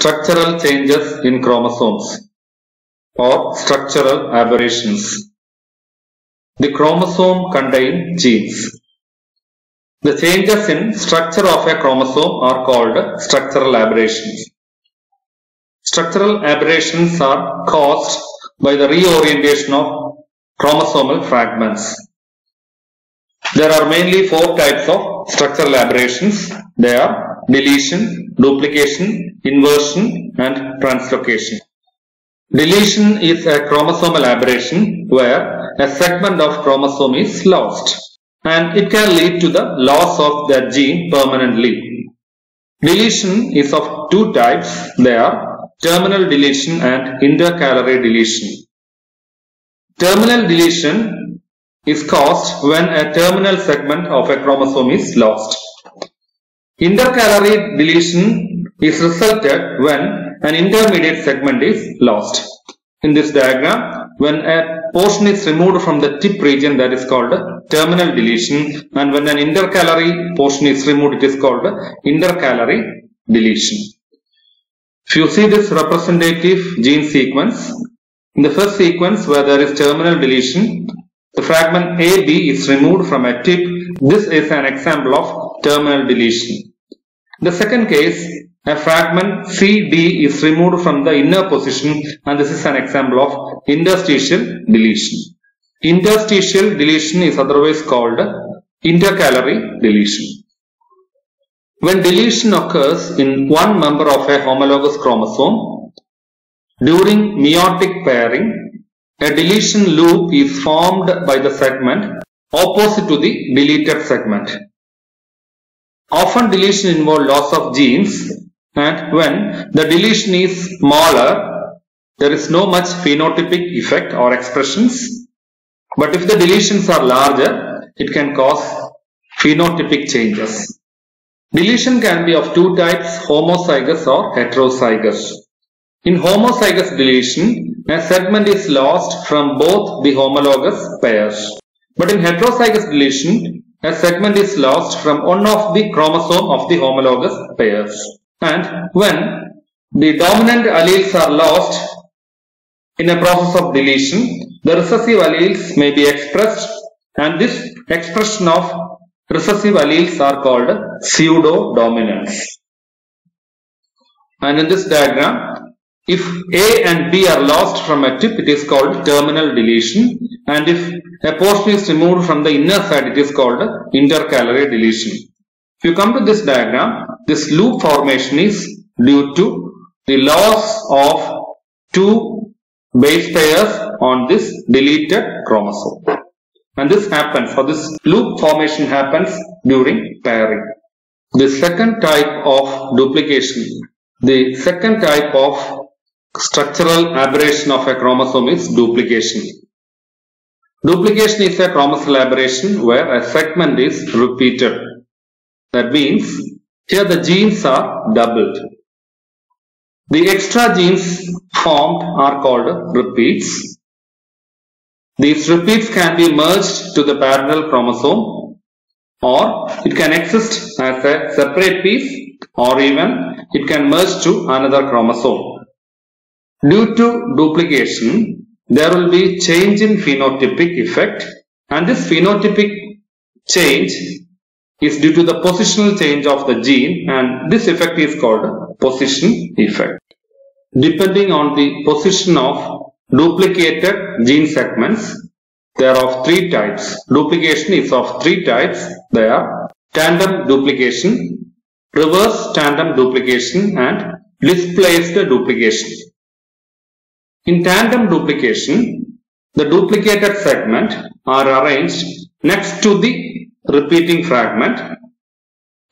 structural changes in chromosomes or structural aberrations. The chromosome contains genes. The changes in structure of a chromosome are called structural aberrations. Structural aberrations are caused by the reorientation of chromosomal fragments. There are mainly four types of structural aberrations. They are deletion, duplication, inversion, and translocation. Deletion is a chromosomal aberration where a segment of chromosome is lost, and it can lead to the loss of that gene permanently. Deletion is of two types. They are terminal deletion and intercalary deletion. Terminal deletion is caused when a terminal segment of a chromosome is lost. Intercalary deletion is resulted when an intermediate segment is lost. In this diagram, when a portion is removed from the tip region, that is called terminal deletion, and when an intercalary portion is removed, it is called intercalary deletion. If you see this representative gene sequence, in the first sequence where there is terminal deletion, the fragment AB is removed from a tip. This is an example of terminal deletion. In the second case, a fragment CD is removed from the inner position, and this is an example of interstitial deletion. Interstitial deletion is otherwise called intercalary deletion. When deletion occurs in one member of a homologous chromosome, during meiotic pairing, a deletion loop is formed by the segment opposite to the deleted segment. Often deletion involves loss of genes, and when the deletion is smaller, there is no much phenotypic effect or expressions. But if the deletions are larger, it can cause phenotypic changes. Deletion can be of two types, homozygous or heterozygous. In homozygous deletion, a segment is lost from both the homologous pairs. But in heterozygous deletion, a segment is lost from one of the chromosome of the homologous pairs. And when the dominant alleles are lost in a process of deletion, the recessive alleles may be expressed, and this expression of recessive alleles are called pseudo-dominance. And in this diagram, if A and B are lost from a tip, it is called terminal deletion, and if a portion is removed from the inner side, it is called intercalary deletion. If you come to this diagram, this loop formation is due to the loss of two base pairs on this deleted chromosome. And this happens, or this loop formation happens during pairing. The second type of duplication, the second type of structural aberration of a chromosome is duplication. Duplication is a chromosomal aberration where a segment is repeated. That means here the genes are doubled. The extra genes formed are called repeats. These repeats can be merged to the parental chromosome, or it can exist as a separate piece, or even it can merge to another chromosome. Due to duplication, there will be change in phenotypic effect, and this phenotypic change is due to the positional change of the gene, and this effect is called position effect. Depending on the position of duplicated gene segments, they are of three types. Duplication is of three types. They are tandem duplication, reverse tandem duplication, and displaced duplication. In tandem duplication, the duplicated segment are arranged next to the repeating fragment,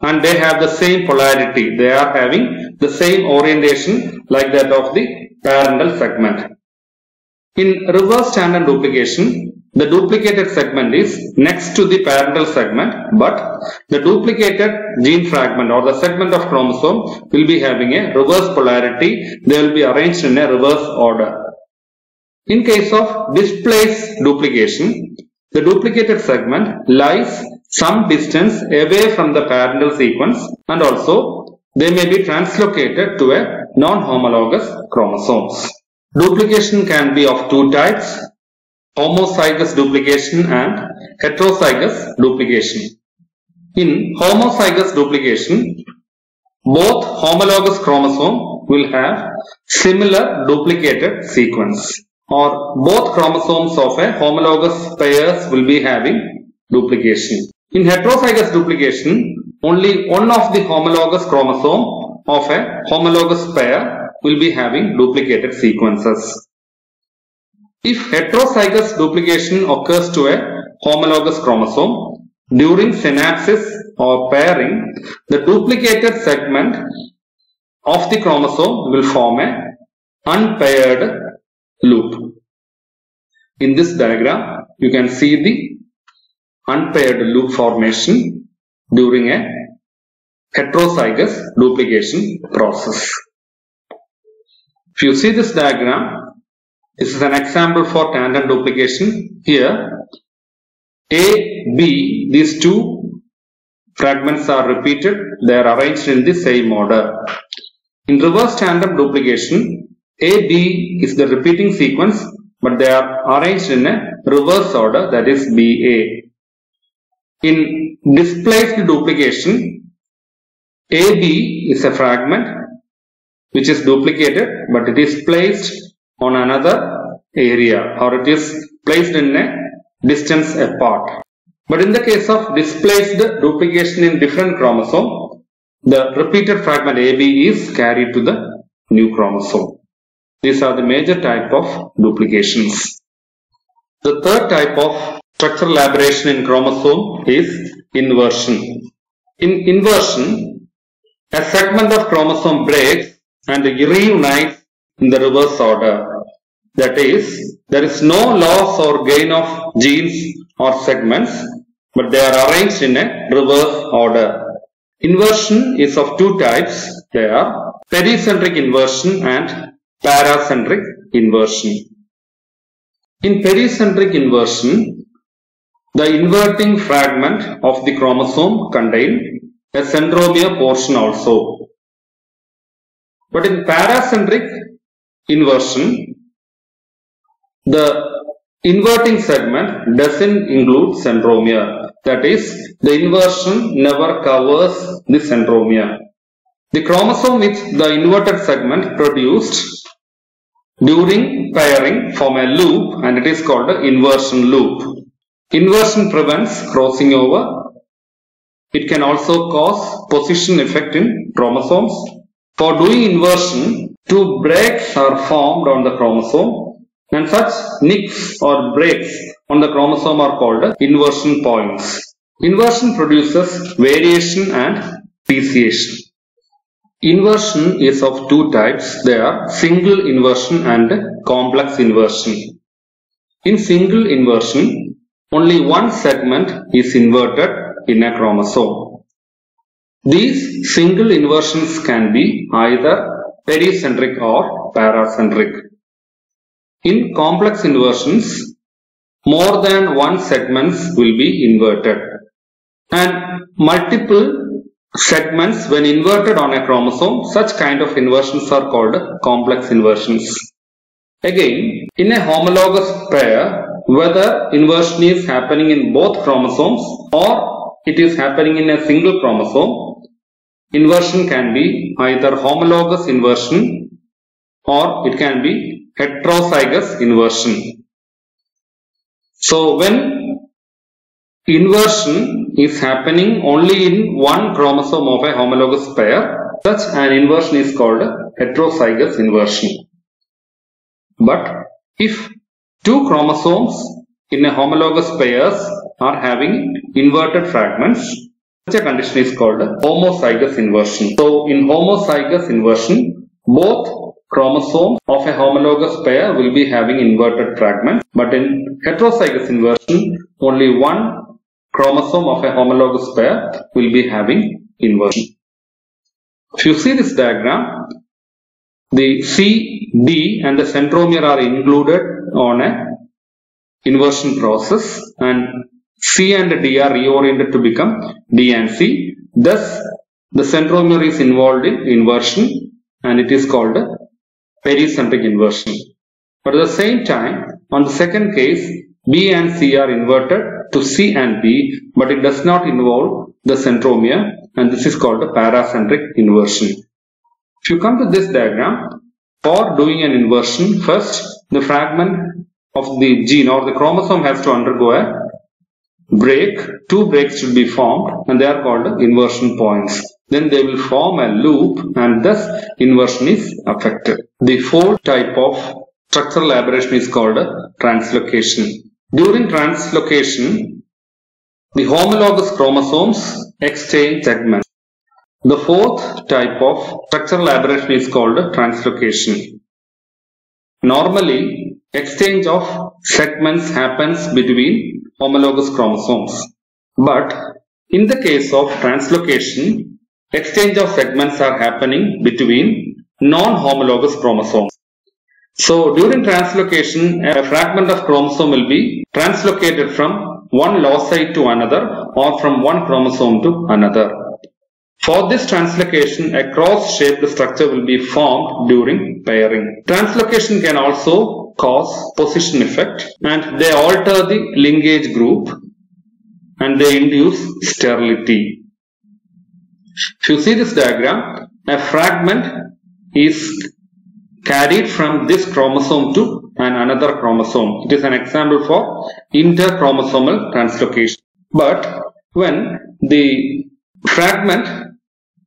and they have the same polarity. They are having the same orientation like that of the parental segment. In reverse tandem duplication, the duplicated segment is next to the parental segment, but the duplicated gene fragment or the segment of chromosome will be having a reverse polarity. They will be arranged in a reverse order. In case of displaced duplication, the duplicated segment lies some distance away from the parental sequence, and also they may be translocated to a non-homologous chromosomes. Duplication can be of two types: homozygous duplication and heterozygous duplication. In homozygous duplication, both homologous chromosome will have similar duplicated sequence, or both chromosomes of a homologous pairs will be having duplication. In heterozygous duplication, only one of the homologous chromosome of a homologous pair will be having duplicated sequences. If heterozygous duplication occurs to a homologous chromosome, during synapsis or pairing, the duplicated segment of the chromosome will form an unpaired loop. In this diagram, you can see the unpaired loop formation during a heterozygous duplication process. If you see this diagram, this is an example for tandem duplication. Here, A, B, these two fragments are repeated. They are arranged in the same order. In reverse tandem duplication, A, B is the repeating sequence, but they are arranged in a reverse order, that is BA. In displaced duplication, AB is a fragment which is duplicated, but it is placed on another area, or it is placed in a distance apart. But in the case of displaced duplication in different chromosome, the repeated fragment AB is carried to the new chromosome. These are the major type of duplications. The third type of structural aberration in chromosome is inversion. In inversion, a segment of chromosome breaks and reunites in the reverse order. That is, there is no loss or gain of genes or segments, but they are arranged in a reverse order. Inversion is of two types. They are pericentric inversion and paracentric inversion. In pericentric inversion, the inverting fragment of the chromosome contains a centromere portion also. But in paracentric inversion, the inverting segment doesn't include centromere. That is, the inversion never covers the centromere. The chromosome with the inverted segment produced during pairing form a loop, and it is called the inversion loop. Inversion prevents crossing over. It can also cause position effect in chromosomes. For doing inversion, two breaks are formed on the chromosome, and such nicks or breaks on the chromosome are called inversion points. Inversion produces variation and speciation. Inversion is of two types. They are single inversion and complex inversion. In single inversion, only one segment is inverted in a chromosome. These single inversions can be either pericentric or paracentric. In complex inversions, more than one segments will be inverted, and multiple segments when inverted on a chromosome, such kind of inversions are called complex inversions. Again, in a homologous pair, whether inversion is happening in both chromosomes or it is happening in a single chromosome, inversion can be either homologous inversion or it can be heterozygous inversion. So when inversion is happening only in one chromosome of a homologous pair, such an inversion is called heterozygous inversion. But if two chromosomes in a homologous pairs are having inverted fragments, such a condition is called homozygous inversion. So in homozygous inversion, both chromosomes of a homologous pair will be having inverted fragments, but in heterozygous inversion, only one chromosome of a homologous pair will be having inversion. If you see this diagram, the C, D and the centromere are included on a inversion process, and C and D are reoriented to become D and C. Thus, the centromere is involved in inversion, and it is called pericentric inversion. But at the same time, on the second case, B and C are inverted to C and B, but it does not involve the centromere, and this is called a paracentric inversion. If you come to this diagram, for doing an inversion, first the fragment of the gene or the chromosome has to undergo a break. Two breaks should be formed, and they are called inversion points. Then they will form a loop, and thus inversion is affected. The fourth type of structural aberration is called translocation. During translocation, the homologous chromosomes exchange segments. The fourth type of structural aberration is called translocation. Normally, exchange of segments happens between homologous chromosomes. But in the case of translocation, exchange of segments are happening between non-homologous chromosomes. So during translocation, a fragment of chromosome will be translocated from one loci to another or from one chromosome to another. For this translocation, a cross-shaped structure will be formed during pairing. Translocation can also cause position effect, and they alter the linkage group and they induce sterility. If you see this diagram, a fragment is carried from this chromosome to another chromosome. It is an example for interchromosomal translocation. But when the fragment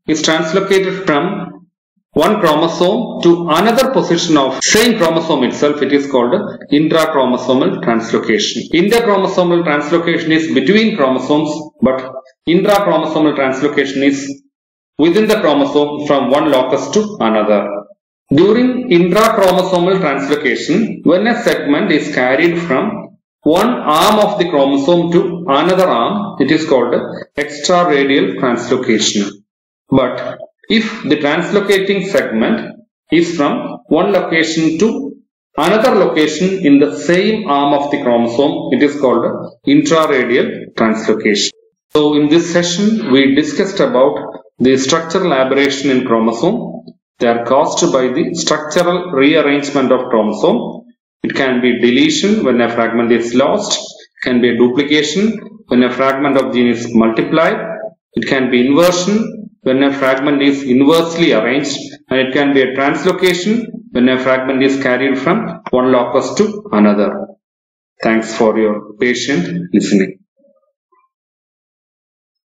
is translocated from one chromosome to another position of same chromosome itself, it is called intrachromosomal translocation. Interchromosomal translocation is between chromosomes, but intrachromosomal translocation is within the chromosome from one locus to another. During intrachromosomal translocation, when a segment is carried from one arm of the chromosome to another arm, it is called extraradial translocation. But if the translocating segment is from one location to another location in the same arm of the chromosome, it is called intraradial translocation. So in this session, we discussed about the structural aberration in chromosome. They are caused by the structural rearrangement of chromosome. It can be deletion when a fragment is lost. It can be a duplication when a fragment of gene is multiplied. It can be inversion when a fragment is inversely arranged, and it can be a translocation when a fragment is carried from one locus to another. Thanks for your patient listening.